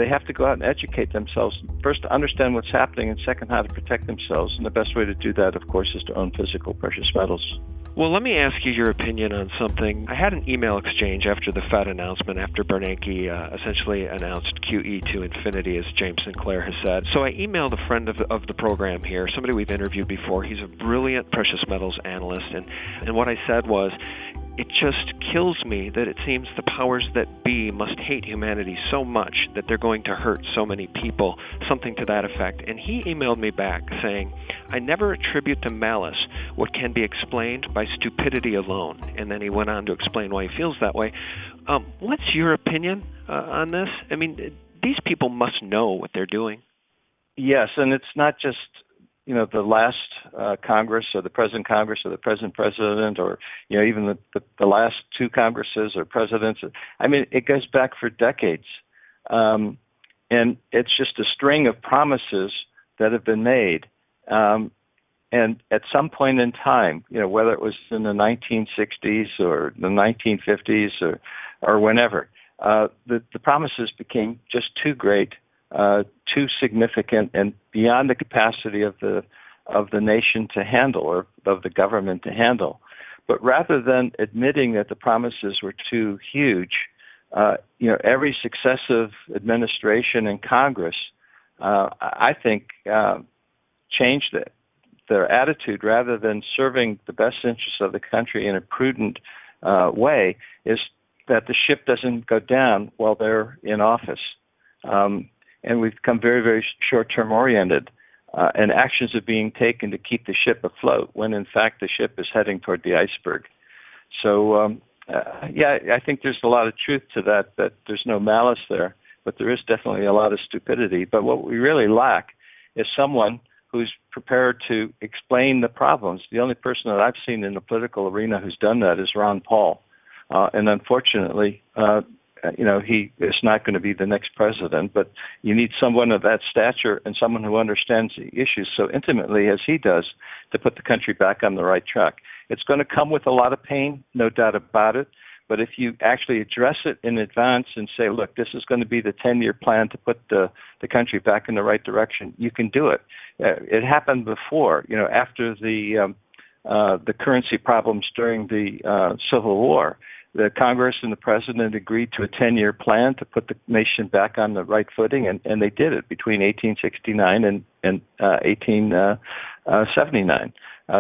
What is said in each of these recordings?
they have to go out and educate themselves, first to understand what's happening, and second, how to protect themselves. And the best way to do that, of course, is to own physical precious metals. Well, let me ask you your opinion on something. I had an email exchange after the Fed announcement, after Bernanke essentially announced QE to infinity, as James Sinclair has said. So I emailed a friend of the program here, somebody we've interviewed before. He's a brilliant precious metals analyst, and what I said was, it just kills me that it seems the powers that be must hate humanity so much that they're going to hurt so many people, something to that effect. And he emailed me back saying, I never attribute to malice what can be explained by stupidity alone. And then he went on to explain why he feels that way. What's your opinion on this? I mean, these people must know what they're doing. Yes, and it's not just the last Congress or the present Congress or the present president or, even the last two Congresses or presidents. I mean, it goes back for decades. And it's just a string of promises that have been made. And at some point in time, whether it was in the 1960s or the 1950s or whenever, the promises became just too great, too significant, and beyond the capacity of the nation to handle, or of the government to handle. But rather than admitting that the promises were too huge, every successive administration in Congress, I think, changed their attitude. Rather than serving the best interests of the country in a prudent way, is that the ship doesn't go down while they're in office. And we've become very, very short-term oriented, and actions are being taken to keep the ship afloat when, in fact, the ship is heading toward the iceberg. So, I think there's a lot of truth to that there's no malice there, but there is definitely a lot of stupidity. But what we really lack is someone who's prepared to explain the problems. The only person that I've seen in the political arena who's done that is Ron Paul. And unfortunately, he is not going to be the next president, but you need someone of that stature and someone who understands the issues so intimately as he does to put the country back on the right track. It's going to come with a lot of pain, no doubt about it, but if you actually address it in advance and say, look, this is going to be the 10-year plan to put the country back in the right direction, you can do it. It happened before, after the currency problems during the Civil War. The Congress and the President agreed to a 10-year plan to put the nation back on the right footing, and they did it between 1869 and 1879,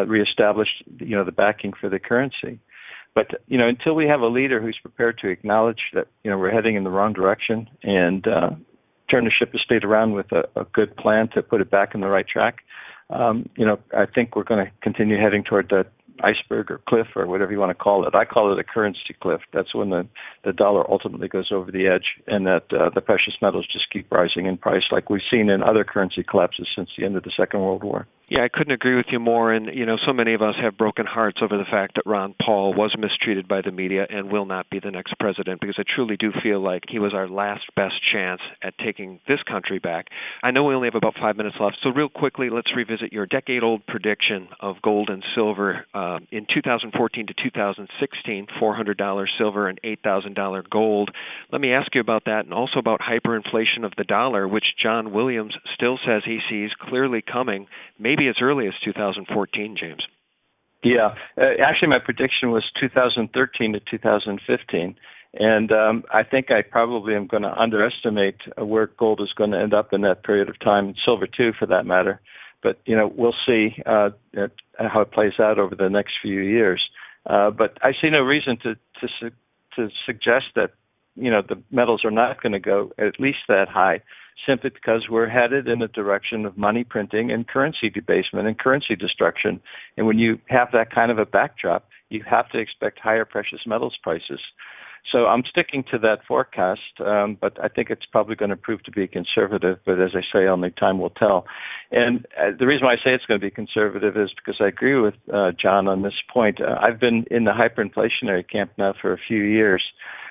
reestablished, the backing for the currency. But, until we have a leader who's prepared to acknowledge that, we're heading in the wrong direction and turn the ship of state around with a good plan to put it back on the right track, I think we're going to continue heading toward that iceberg or cliff or whatever you want to call it. I call it a currency cliff. That's when the dollar ultimately goes over the edge, and that the precious metals just keep rising in price like we've seen in other currency collapses since the end of the Second World War. Yeah, I couldn't agree with you more. And, so many of us have broken hearts over the fact that Ron Paul was mistreated by the media and will not be the next president, because I truly do feel like he was our last best chance at taking this country back. I know we only have about 5 minutes left, so real quickly, let's revisit your decade-old prediction of gold and silver in 2014 to 2016, $400 silver and $8,000 gold. Let me ask you about that, and also about hyperinflation of the dollar, which John Williams still says he sees clearly coming, maybe as early as 2014, James. Yeah. Actually, my prediction was 2013 to 2015. And I think I probably am going to underestimate where gold is going to end up in that period of time, and silver too, for that matter. But, we'll see how it plays out over the next few years. But I see no reason to suggest that, the metals are not going to go at least that high, simply because we're headed in a direction of money printing and currency debasement and currency destruction. And when you have that kind of a backdrop, you have to expect higher precious metals prices. So I'm sticking to that forecast, but I think it's probably going to prove to be conservative. But as I say, only time will tell. And the reason why I say it's going to be conservative is because I agree with John on this point. I've been in the hyperinflationary camp now for a few years.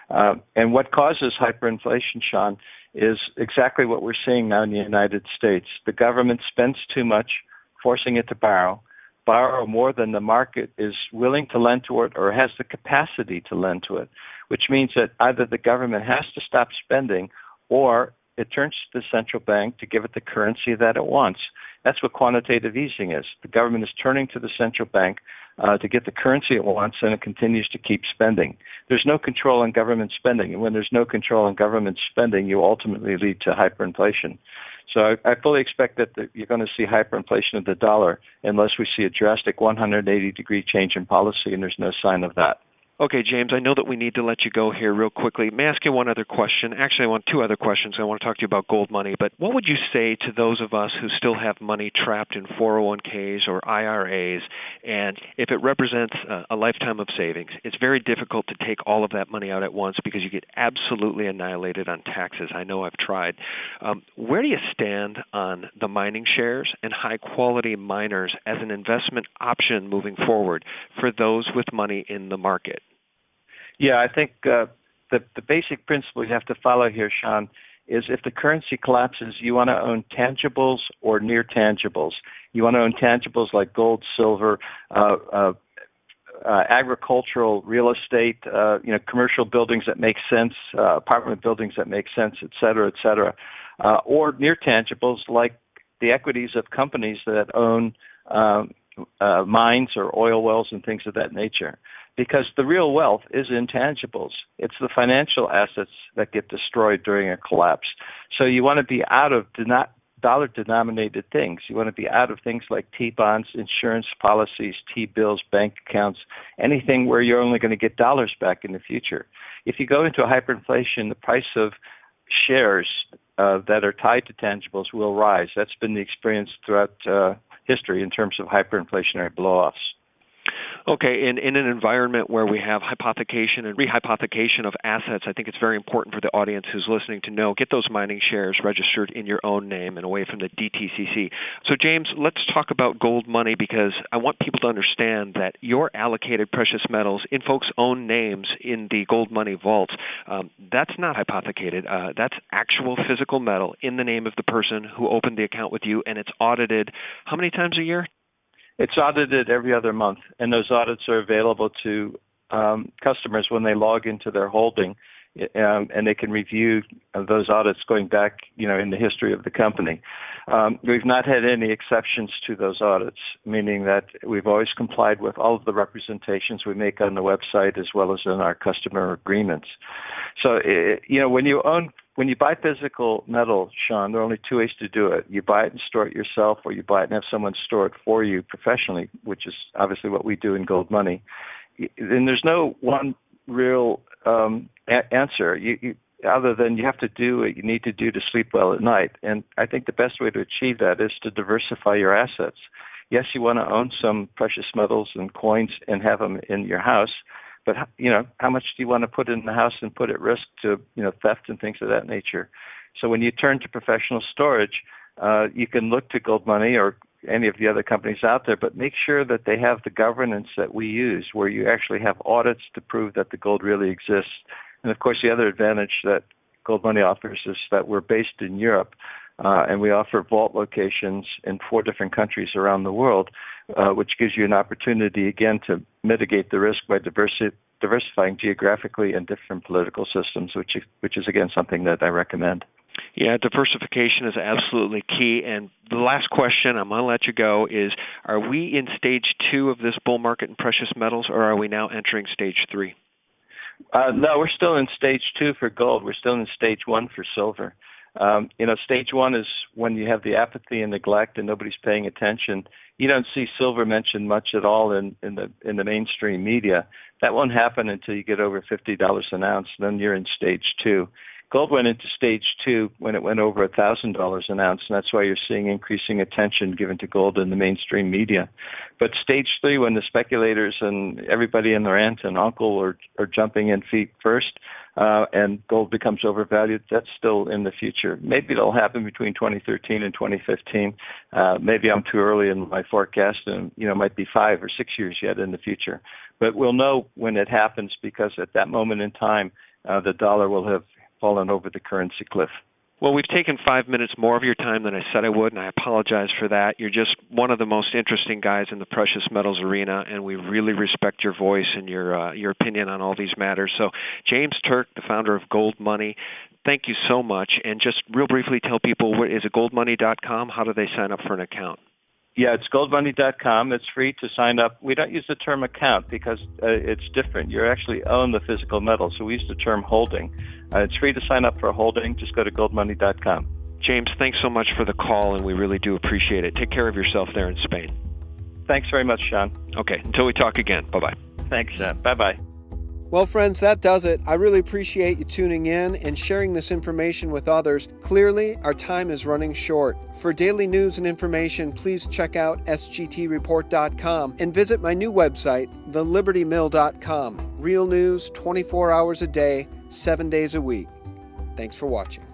And what causes hyperinflation, Sean, is exactly what we're seeing now in the United States. The government spends too much, forcing it to borrow more than the market is willing to lend to it or has the capacity to lend to it, which means that either the government has to stop spending or it turns to the central bank to give it the currency that it wants. That's what quantitative easing is. The government is turning to the central bank to get the currency it wants, and it continues to keep spending. There's no control on government spending, and when there's no control on government spending, you ultimately lead to hyperinflation. So I fully expect that you're going to see hyperinflation of the dollar unless we see a drastic 180-degree change in policy, and there's no sign of that. Okay, James, I know that we need to let you go here real quickly. May I ask you one other question? Actually, I want two other questions. I want to talk to you about GoldMoney. But what would you say to those of us who still have money trapped in 401ks or IRAs, and if it represents a lifetime of savings, it's very difficult to take all of that money out at once because you get absolutely annihilated on taxes. I know I've tried. Where do you stand on the mining shares and high-quality miners as an investment option moving forward for those with money in the market? Yeah, I think the basic principle you have to follow here, Sean, is if the currency collapses, you want to own tangibles or near tangibles. You want to own tangibles like gold, silver, agricultural real estate, commercial buildings that make sense, apartment buildings that make sense, et cetera, or near tangibles like the equities of companies that own mines or oil wells and things of that nature. Because the real wealth is intangibles. It's the financial assets that get destroyed during a collapse. So you want to be out of dollar-denominated things. You want to be out of things like T-bonds, insurance policies, T-bills, bank accounts, anything where you're only going to get dollars back in the future. If you go into a hyperinflation, the price of shares that are tied to tangibles will rise. That's been the experience throughout history in terms of hyperinflationary blow-offs. Okay, in an environment where we have hypothecation and rehypothecation of assets, I think it's very important for the audience who's listening to know, get those mining shares registered in your own name and away from the DTCC. So, James, let's talk about GoldMoney because I want people to understand that your allocated precious metals in folks' own names in the GoldMoney vaults, that's not hypothecated. That's actual physical metal in the name of the person who opened the account with you, and it's audited how many times a year? It's audited every other month, and those audits are available to customers when they log into their holding, and they can review those audits going back, in the history of the company. We've not had any exceptions to those audits, meaning that we've always complied with all of the representations we make on the website as well as in our customer agreements. So, when you buy physical metal, Sean, there are only two ways to do it. You buy it and store it yourself, or you buy it and have someone store it for you professionally, which is obviously what we do in GoldMoney. And there's no one real answer, other than you have to do what you need to do to sleep well at night. And I think the best way to achieve that is to diversify your assets. Yes, you want to own some precious metals and coins and have them in your house, but how much do you want to put in the house and put at risk to theft and things of that nature? So when you turn to professional storage, you can look to GoldMoney or any of the other companies out there, but make sure that they have the governance that we use, where you actually have audits to prove that the gold really exists. And of course, the other advantage that GoldMoney offers is that we're based in Europe, and we offer vault locations in 4 different countries around the world, which gives you an opportunity, again, to mitigate the risk by diversifying geographically in different political systems, which is, again, something that I recommend. Yeah, diversification is absolutely key. And the last question, I'm going to let you go, is are we in stage 2 of this bull market in precious metals, or are we now entering stage 3? No, we're still in stage 2 for gold. We're still in stage 1 for silver. Stage 1 is when you have the apathy and neglect and nobody's paying attention. You don't see silver mentioned much at all in the mainstream media. That won't happen until you get over $50 an ounce. Then you're in stage 2. Gold went into stage 2 when it went over $1,000 an ounce, and that's why you're seeing increasing attention given to gold in the mainstream media. But stage 3, when the speculators and everybody and their aunt and uncle are jumping in feet first, and gold becomes overvalued, that's still in the future. Maybe it'll happen between 2013 and 2015. Maybe I'm too early in my forecast, and it might be 5 or 6 years yet in the future. But we'll know when it happens, because at that moment in time, the dollar will have fallen over the currency cliff. Well, we've taken 5 minutes more of your time than I said I would, and I apologize for that. You're just one of the most interesting guys in the precious metals arena, and we really respect your voice and your opinion on all these matters. So, James Turk, the founder of GoldMoney, thank you so much. And just real briefly tell people, what is it, goldmoney.com? How do they sign up for an account? Yeah, it's goldmoney.com. It's free to sign up. We don't use the term account because it's different. You actually own the physical metal, so we use the term holding. It's free to sign up for a holding. Just go to goldmoney.com. James, thanks so much for the call, and we really do appreciate it. Take care of yourself there in Spain. Thanks very much, Sean. Okay, until we talk again. Bye-bye. Thanks, Sean. Bye-bye. Well, friends, that does it. I really appreciate you tuning in and sharing this information with others. Clearly, our time is running short. For daily news and information, please check out sgtreport.com and visit my new website, thelibertymill.com. Real news 24 hours a day, 7 days a week. Thanks for watching.